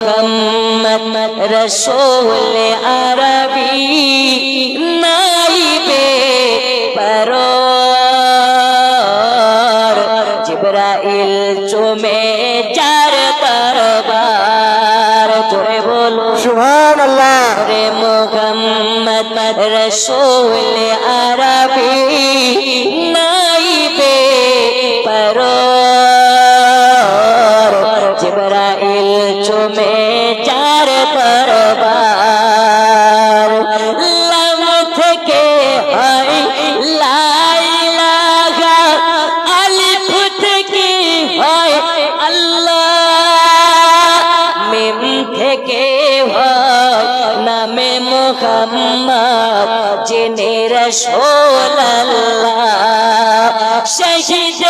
মুহাম্মদ রসূল আরবি নাইবে পরর জিবরাইল চুমে যার দরবার জোরে বলো সুবহানাল্লাহ রে মুহাম্মদ রসূল আরবি নাইবে পরর জিবরাইল চুমে যার দরবার লাম থেকে হয় লা ইলাহা আলিফ থেকে হয় আল্লাহ মিম থেকে হয় নামে মুহাম্মদ যিনি রাসূলুল্লাহ শহীদ